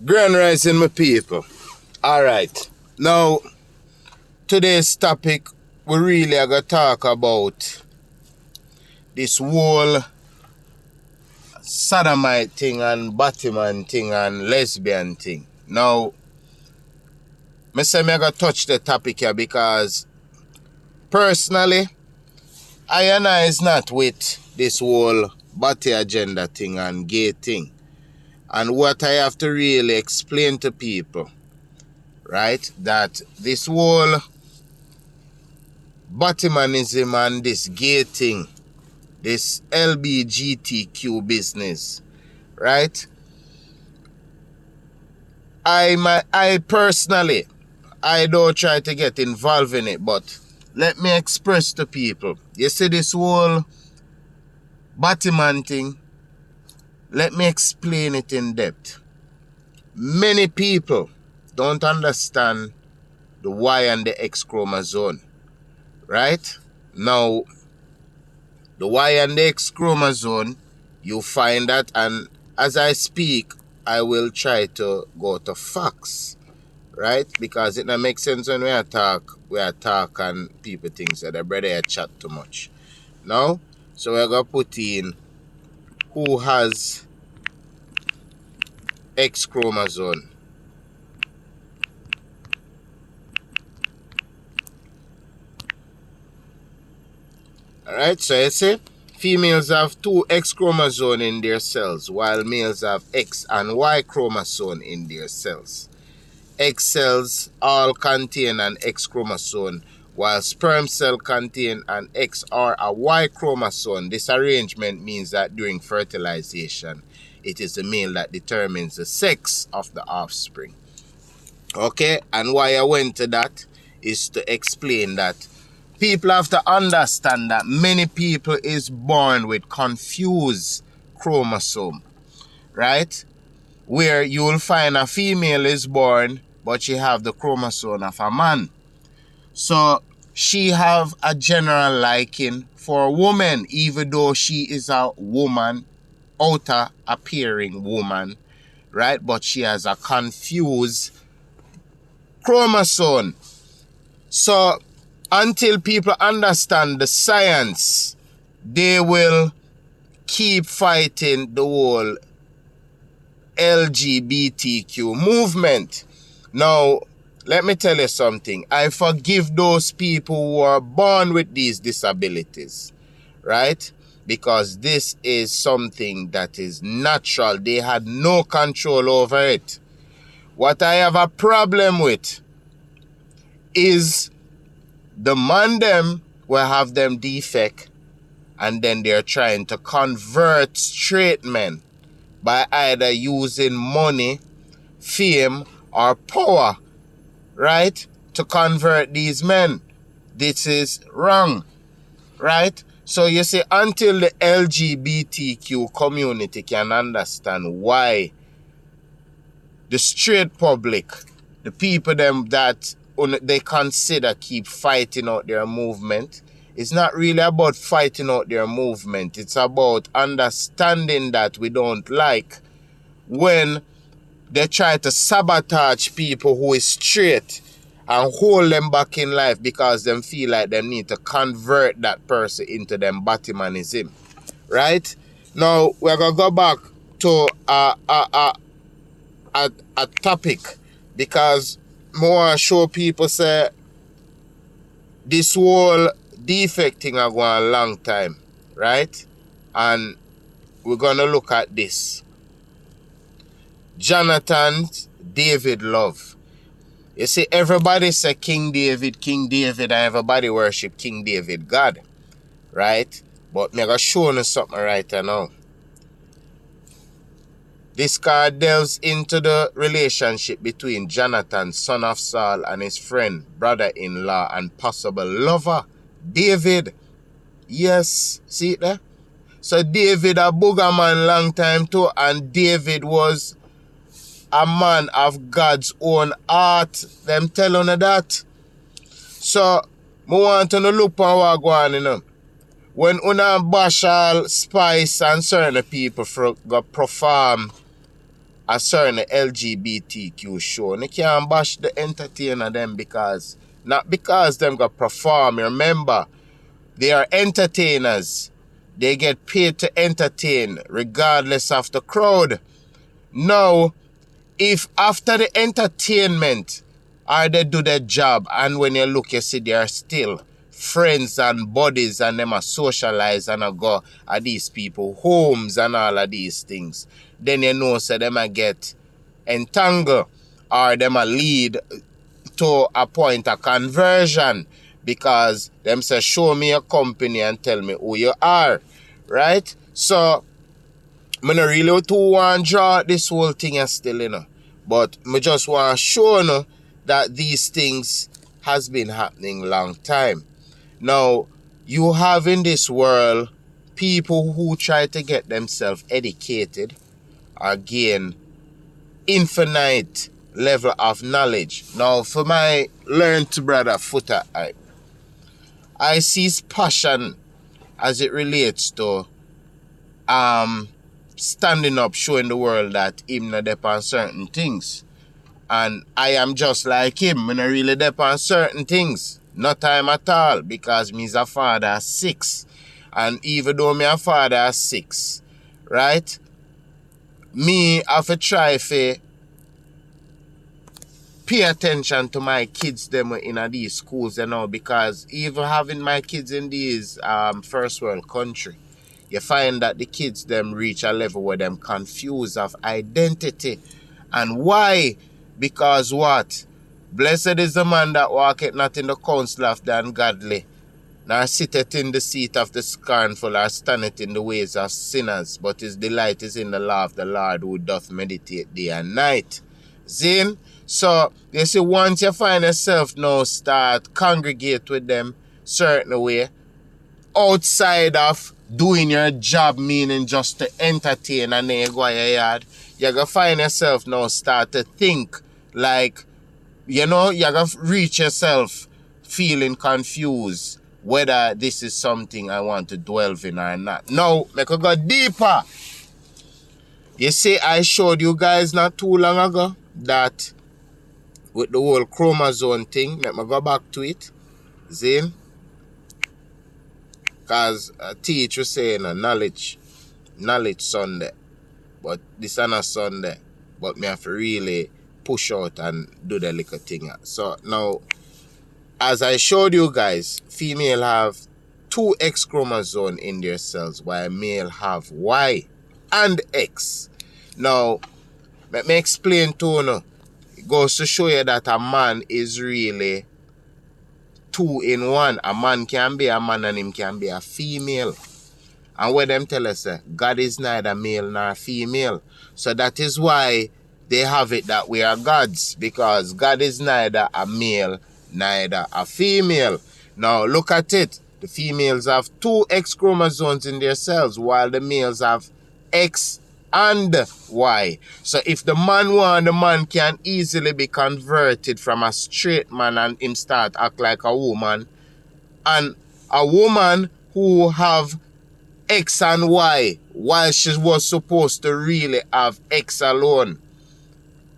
Grand rising, my people. Alright. Now, today's topic, we really are going to talk about this whole sodomite thing and Batman thing and lesbian thing. Now, I say I'm going to touch the topic here because, personally, I is not with this whole body agenda thing and gay thing. And what I have to really explain to people, right, that this whole Batmanism and this gay thing, this LGBTQ business, right? I personally, I don't try to get involved in it, but let me express to people. You see this whole Batman thing, let me explain it in depth. Many people don't understand the Y and the X chromosome, right? Now, the Y and the X chromosome, you find that, and as I speak, I will try to go to facts, right? Because it don't make sense when we are talk and people think that the brother chat too much. Now, so we're going to put in who has X chromosome. Alright, so you see, females have two X chromosomes in their cells, while males have X and Y chromosome in their cells. X cells all contain an X chromosome, while sperm cell contain an X or a Y chromosome. This arrangement means that during fertilization, it is the male that determines the sex of the offspring. Okay, and why I went to that is to explain that people have to understand that many people is born with confused chromosome, right? Where you will find a female is born, but she have the chromosome of a man. So she have a general liking for a woman, even though she is a woman, outer appearing woman, right? But she has a confused chromosome. So until people understand the science, they will keep fighting the whole LGBTQ movement. Now, let me tell you something. I forgive those people who are born with these disabilities, right? Because this is something that is natural. They had no control over it. What I have a problem with is the man them will have them defect, and then they're trying to convert straight men by either using money, fame, or power, right, to convert these men. This is wrong, right? So you see, until the LGBTQ community can understand why the straight public, the people them that they consider keep fighting out their movement, it's not really about fighting out their movement. It's about understanding that we don't like when they try to sabotage people who is straight and hold them back in life because they feel like they need to convert that person into them Batmanism, right? Now, we're going to go back to a topic, because more show people say this whole defect thing are going a long time, right? And we're going to look at this. Jonathan David Love. You see, everybody say King David, and everybody worship King David God, right? But I'm going to show you something right now. This card delves into the relationship between Jonathan, son of Saul, and his friend, brother-in-law, and possible lover, David. Yes, see it there? So David a booger man long time too, and David was a man of God's own heart. Them telling you that. So, I want to look on what go on, you know. When una bash all Spice and certain people go perform a certain LGBTQ show. And you can't bash the entertainer them because, not because them got perform. Remember, they are entertainers. They get paid to entertain regardless of the crowd. Now, if after the entertainment, or they do their job, and when you look, you see they are still friends and buddies, and them are socialize and a go at these people homes and all of these things, then you know so them a get entangled, or them a lead to a point of conversion, because them say show me your company and tell me who you are, right? So I don't really too want to draw this whole thing still, you know. But I just want to show you that these things has been happening long time. Now, you have in this world people who try to get themselves educated or gain infinite level of knowledge. Now, for my learned brother Footer, I see his passion as it relates to standing up, showing the world that him not depend on certain things. And I am just like him. I'm not really depend on certain things. No time at all, because me's a father of 6. And even though me a father of 6, right? Me have to try to pay attention to my kids them in these schools, you know, because even having my kids in these first world country, you find that the kids them reach a level where them confused of identity. And why? Because what? Blessed is the man that walketh not in the counsel of the ungodly, nor sitteth in the seat of the scornful, or standeth in the ways of sinners, but his delight is in the law of the Lord, who doth meditate day and night. Zin? So, you see, once you find yourself now start congregate with them certain way, outside of doing your job, meaning just to entertain, and then you go your yard, you're going to find yourself now start to think like, you know, you're going to reach yourself feeling confused whether this is something I want to dwell in or not. Now, make we go deeper. You see, I showed you guys not too long ago that with the whole chromosome thing, let me go back to it. Zin? Because a teacher saying knowledge Sunday. But this is not Sunday. But me have to really push out and do the little thing. So now, as I showed you guys, female have 2 X chromosomes in their cells, while male have Y and X. Now, let me explain to you. It goes to show you that a man is really 2 in 1. A man can be a man and him can be a female. And what them tell us, God is neither male nor female. So that is why they have it that we are gods, because God is neither a male, neither a female. Now look at it. The females have 2 X chromosomes in their cells, while the males have X and Y. So if the man want, the man can easily be converted from a straight man and him start act like a woman. And a woman who have X and Y, while she was supposed to really have X alone.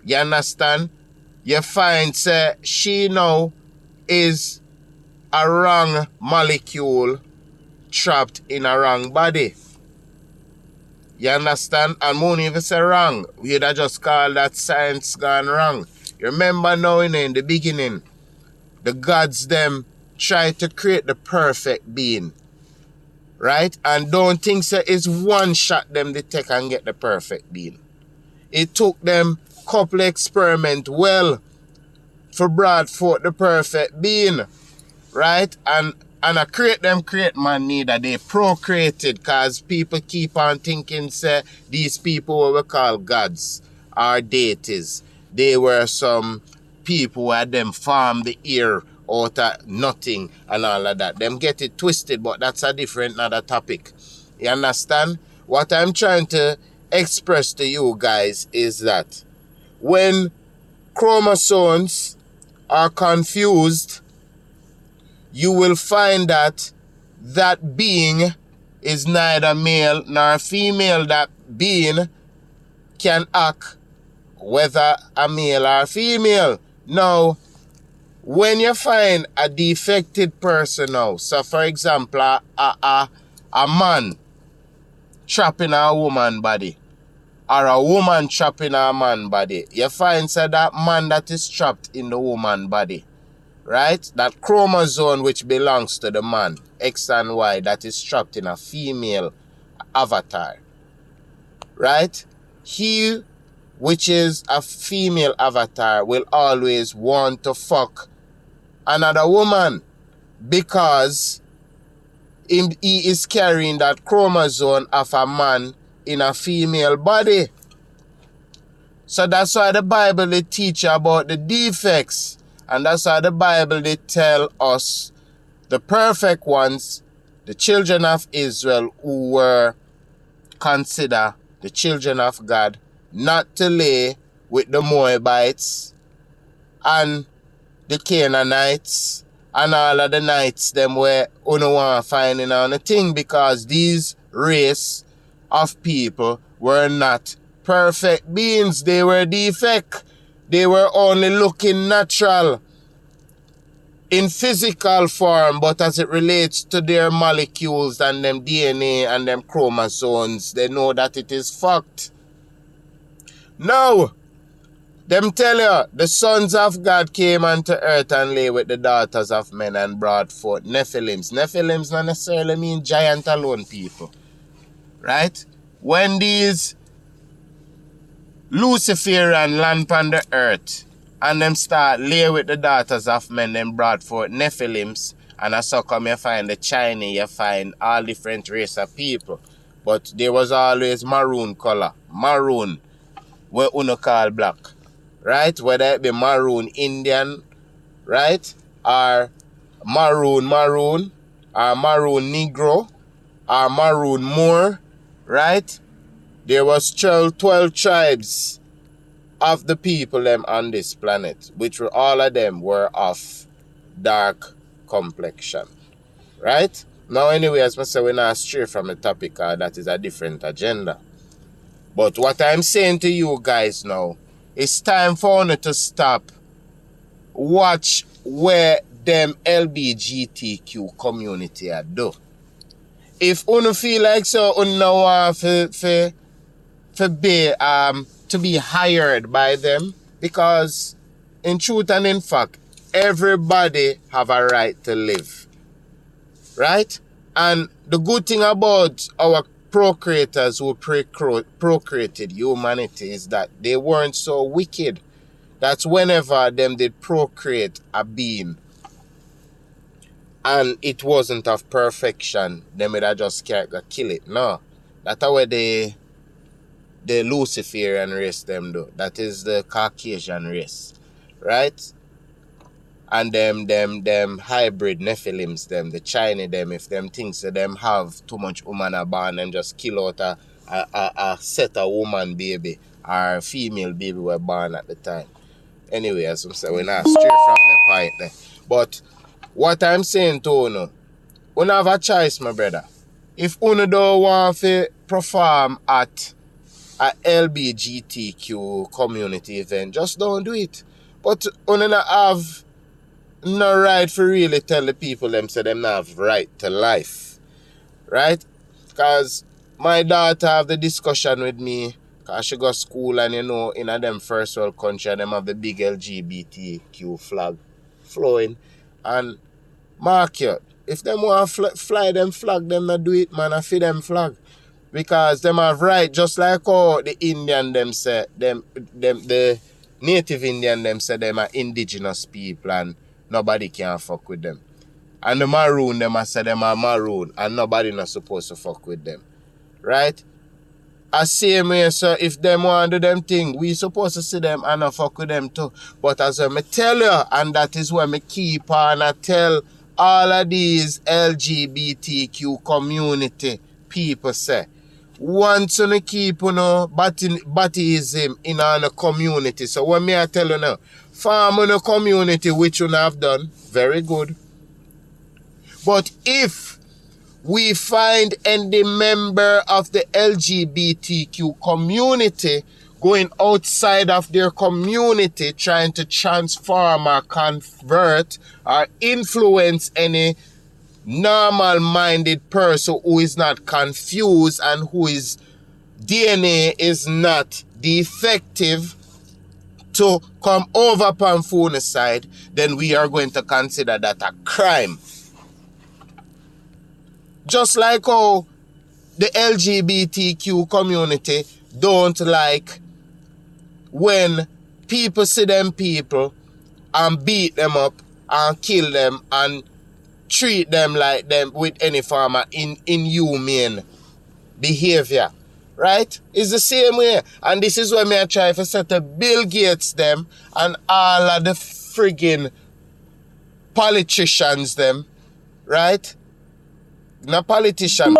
You understand? You find say she now is a wrong molecule trapped in a wrong body. You understand? And won't even say wrong. We'd just call that science gone wrong. You remember now in the beginning, the gods them try to create the perfect being. Right? And don't think so it's one shot them they take and get the perfect being. It took them couple experiment well for brought forth the perfect being. Right? And I create man neither. They procreated, because people keep on thinking say these people what we call gods are deities. They were some people who had them farm the ear out of nothing and all of that. Them get it twisted, but that's a different another topic. You understand? What I'm trying to express to you guys is that when chromosomes are confused, you will find that that being is neither male nor female. That being can act whether a male or female. Now, when you find a defected person now, so for example, a man trapped in a woman body, or a woman trapped in a man body, you find so that man that is trapped in the woman body, right? That chromosome which belongs to the man, X and Y, that is trapped in a female avatar, right? He, which is a female avatar, will always want to fuck another woman because he is carrying that chromosome of a man in a female body. So that's why the Bible they teach about the defects. And that's why the Bible they tell us, the perfect ones, the children of Israel who were considered the children of God, not to lay with the Moabites and the Canaanites and all of the nights them where you don't want to find in on the thing, because these race of people were not perfect beings. They were defect. They were only looking natural in physical form, but as it relates to their molecules and them DNA and them chromosomes, they know that it is fucked. Now, them tell you, the sons of God came unto earth and lay with the daughters of men and brought forth Nephilims. Nephilims not necessarily mean giant alone people, right? When these Luciferian land on the earth and them start lay with the daughters of men, them brought forth Nephilims, and that's how come you find the Chinese, you find all different race of people. But there was always maroon color, maroon, what you call black, right? Whether it be maroon Indian, right? Or maroon, or maroon Negro, or maroon Moor, right? There was 12 tribes of the people them on this planet, which were all of them were of dark complexion, right? Now anyway, as I say, we're not stray from the topic, that is a different agenda. But what I'm saying to you guys now, it's time for you to stop, watch where them LGBTQ community are do. If you feel like so, you know want to be hired by them, because in truth and in fact, everybody have a right to live, right? And the good thing about our procreators who procreated humanity is that they weren't so wicked. That's whenever them did procreate a being and it wasn't of perfection, them would have just can't go kill it. No, that's how the Luciferian race them do. That is the Caucasian race, right? And them hybrid Nephilims, them, the Chinese, them, if them thinks that them have too much woman born, them just kill out a set of woman baby or female baby were born at the time. Anyway, as I'm saying, we're not straight from the point there. But what I'm saying to you, you have a choice, my brother. If you don't want to perform at a LGBTQ community event, just don't do it. But you don't have no right for really tell the people them say them not have right to life, right? Because my daughter have the discussion with me, because she go to school and you know in a them first world country them have the big LGBTQ flag flowing, and mark you, if them want to fly them flag, them not do it, man. I feel them flag, because them have right, just like how the Indian them say them the native Indian them say them are indigenous people and nobody can fuck with them. And the maroon, them I say them are maroon and nobody not supposed to fuck with them. Right? I same way, so if them want to do them thing, we supposed to see them and not fuck with them too. But as I tell you, and that is why I keep on I tell all of these LGBTQ community people say, once you keep baptism in a community. So when me I tell you now, farm in a community which you have done, very good. But if we find any member of the LGBTQ community going outside of their community, trying to transform or convert or influence any normal-minded person who is not confused and whose DNA is not defective to come over upon phone side, then we are going to consider that a crime. Just like how the LGBTQ community don't like when people see them people and beat them up and kill them and treat them like them with any form of inhumane behavior. Right? It's the same way. And this is when I try to set up Bill Gates them and all of the friggin' politicians them. Right? Not politicians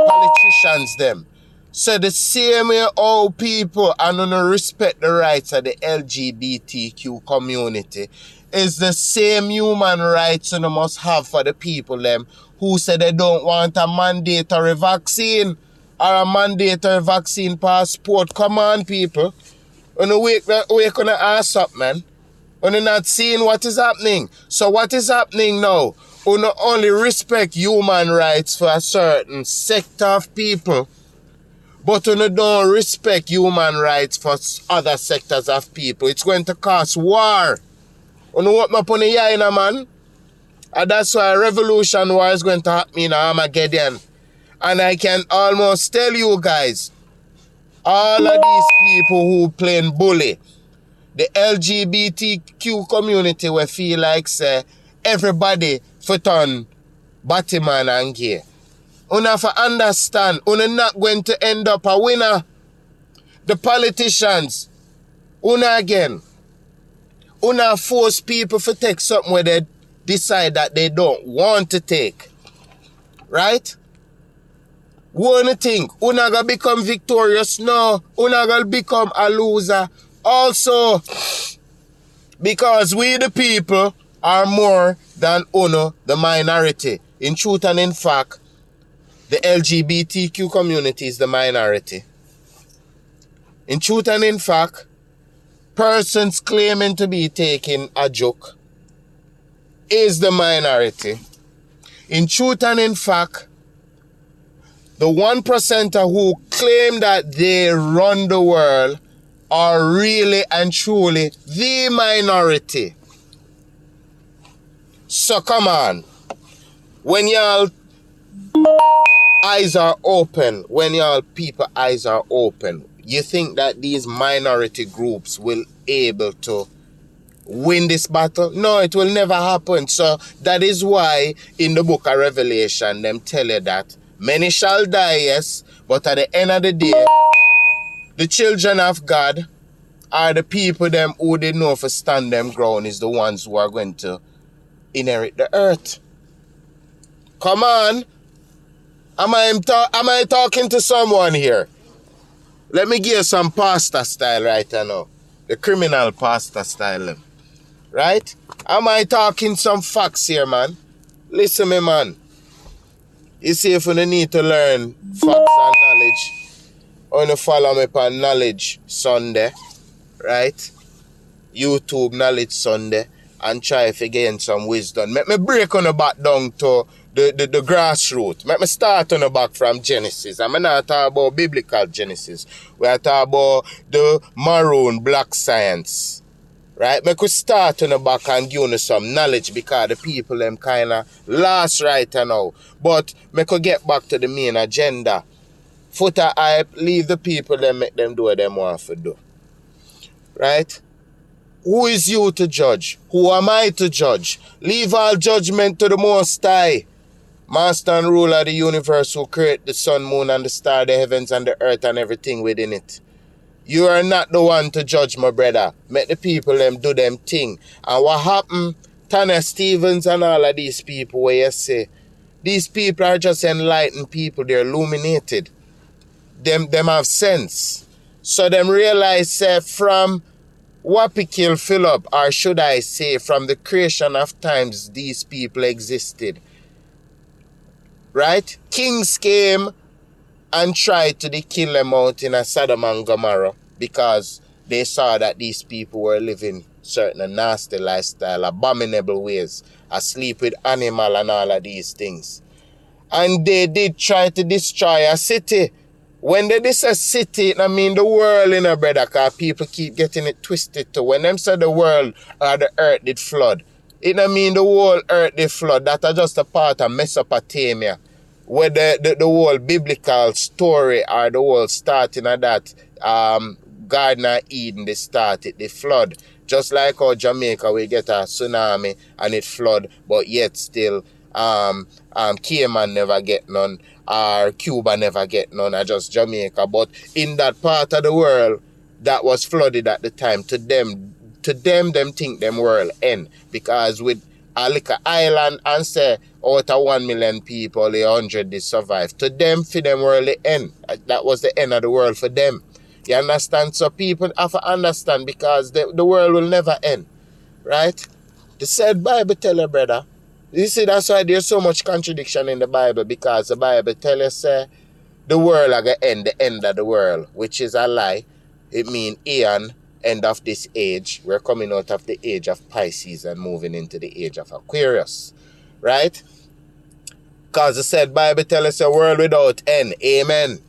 them. So the same way all people and don't respect the rights of the LGBTQ community is the same human rights you must have for the people them who say they don't want a mandatory vaccine or a mandatory vaccine passport. Come on, people. When you wake on the ass up, man. When you're not seeing what is happening. So what is happening now? You not only respect human rights for a certain sector of people, but you don't respect human rights for other sectors of people. It's going to cause war. You know what up on the eye, man? And that's why revolution war is going to happen in Armageddon. And I can almost tell you guys, all of these people who playing bully, the LGBTQ community will feel like say everybody for turn Batman and gay. You have to understand, you're not going to end up a winner. The politicians, again, force people to take something where they decide that they don't want to take. Right? One thing, you're not going to become victorious. No, you're not going to become a loser. Also, because we the people are more than the minority. In truth and in fact, the LGBTQ community is the minority. In truth and in fact, persons claiming to be taking a joke is the minority. In truth and in fact, the 1% who claim that they run the world are really and truly the minority. So come on. When y'all eyes are open, when y'all people eyes are open, you think that these minority groups will able to win this battle? No, it will never happen. So that is why in the book of Revelation, them tell you that many shall die, yes, but at the end of the day, the children of God are the people them who they know for stand them ground is the ones who are going to inherit the earth. Come on. Am I talking to someone here? Let me give you some pastor style right now. The criminal pastor style. Right? Am I talking some facts here, man? Listen me, man. You see, if you need to learn facts and knowledge, or you follow me on Knowledge Sunday, right? YouTube Knowledge Sunday, and try to gain some wisdom. Let me break on the back down to the grassroots. Let me start on the back from Genesis. I'm not talking about biblical Genesis. We are talking about the maroon black science. Right? I could start on the back and give you some knowledge because the people them kind of lost right now. But I could get back to the main agenda. Footer hype, leave the people them, make them do what they want to do. Right? Who is you to judge? Who am I to judge? Leave all judgment to the Most High. Master and ruler of the universe who create the sun, moon, and the star, the heavens, and the earth, and everything within it. You are not the one to judge, my brother. Make the people them do them thing. And what happened, Tanya Stevens and all of these people where you say, these people are just enlightened people. They're illuminated. Them have sense. So them realize from Wapi kill Philip, or should I say from the creation of times, these people existed. Right? Kings came and tried to kill them out in a Sodom and Gomorrah because they saw that these people were living certain nasty lifestyle, abominable ways, asleep with animal and all of these things. And they did try to destroy a city. When they say a city, I mean the world, brother, because people keep getting it twisted too. When them say the world or the earth did flood, it I mean the whole earth did flood. That are just a part of Mesopotamia, where the whole biblical story or the whole starting of that Garden of Eden, they started the flood. Just like how Jamaica we get a tsunami and it flood, but yet still Cayman never get none, or Cuba never get none, or just Jamaica. But in that part of the world that was flooded at the time, to them think them world end. Because with a little island and say out of 1 million people, 100 did survive. To them, for them world end. That was the end of the world for them. You understand? So people have to understand, because the world will never end. Right? The said Bible tell you, brother. You see, that's why there's so much contradiction in the Bible, because the Bible tell you, say, the world are going to end, the end of the world, which is a lie. It means Aeon, end of this age. We're coming out of the age of Pisces and moving into the age of Aquarius. Right? Because the said Bible tell us a world without end. Amen.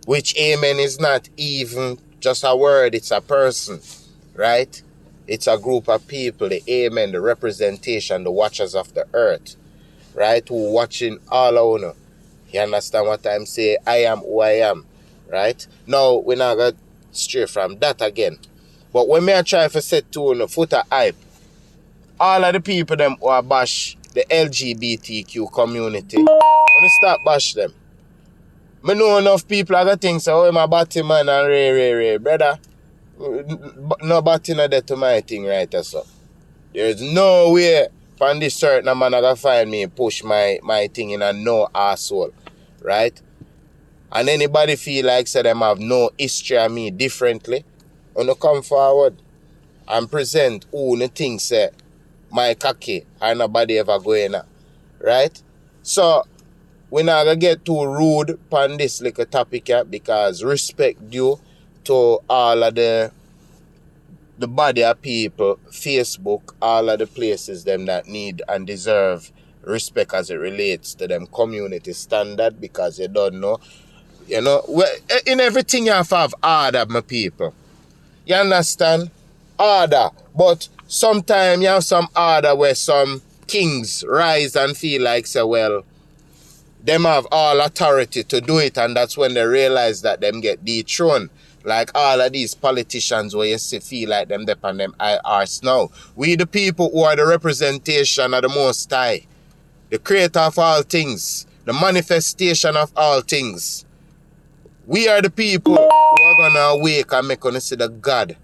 Which amen is not even just a word, it's a person. Right? It's a group of people, the amen, the representation, the watchers of the earth, right? Who watching all over. You understand what I'm saying? I am who I am, right? Now, we're not going to stray from that again. But when I try to set to the foot of hype, all of the people them who are bash the LGBTQ community, when you start bash them, I know enough people are going to think, so, oh, I'm a batty man and ray, brother. No batting a death to my thing right so. There's no way from this certain man I gonna find me and push my thing in a no asshole. Right? And anybody feel like say them have no history of me differently, wanna come forward and present who the thing say my cocky and nobody ever going at. Right? So we're not gonna get too rude upon this little topic here, because respect due to all of the body of people, Facebook, all of the places them that need and deserve respect as it relates to them community standard, because you don't know, in everything you have to have order, my people. You understand? Order. But sometimes you have some order where some kings rise and feel like, say, well, them have all authority to do it, and that's when they realize that them get dethroned. Like all of these politicians where you see feel like them depend them arse now. We the people who are the representation of the Most High, the creator of all things, the manifestation of all things. We are the people who are going to awake and make us see the God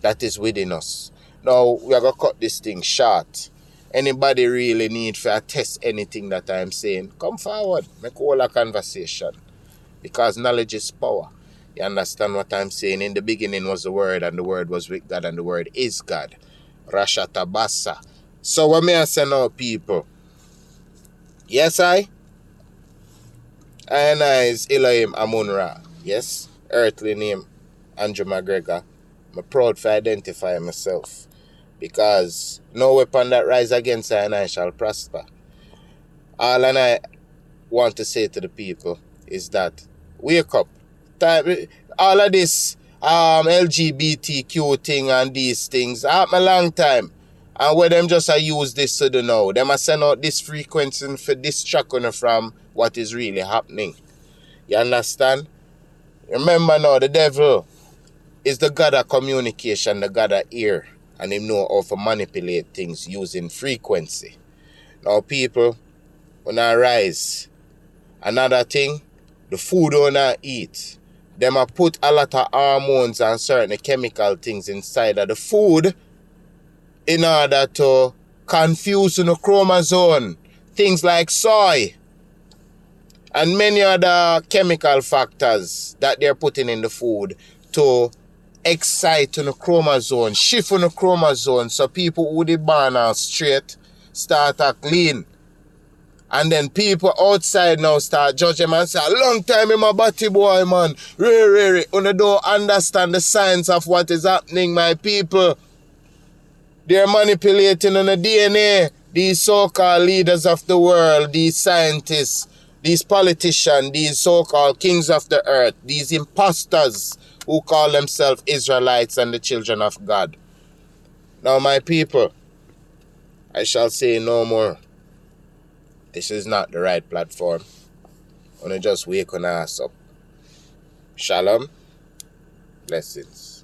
that is within us. Now, we are going to cut this thing short. Anybody really need to test anything that I'm saying, come forward, make all a conversation. Because knowledge is power. You understand what I'm saying? In the beginning was the Word, and the Word was with God, and the Word is God. Rashatabasa. So what may I say now, people? Yes, I is ElohimAmunRA. Yes, earthly name, Andrew McGregor. I'm proud to identify myself. Because no weapon that rise against I shall prosper. All I want to say to the people is that wake up. All of this LGBTQ thing and these things happened a long time. And where them just use this to do now. Them send out this frequency for distract from what is really happening. You understand? Remember now, the devil is the God of communication, the God of ear. And him know how to manipulate things using frequency. Now people, when I rise, another thing, the food when I eat, them a put a lot of hormones and certain chemical things inside of the food in order to confuse the chromosome. Things like soy and many other chemical factors that they're putting in the food to excite on the chromosome, shift on the chromosome, so people who they born out straight start to clean. And then people outside now start judging him and say, a long time in my body boy, man. Really. You don't understand the science of what is happening, my people. They're manipulating on the DNA. These so-called leaders of the world, these scientists, these politicians, these so-called kings of the earth, these imposters who call themselves Israelites and the children of God. Now, my people, I shall say no more. This is not the right platform. I want to just wake on ass up. Shalom. Blessings.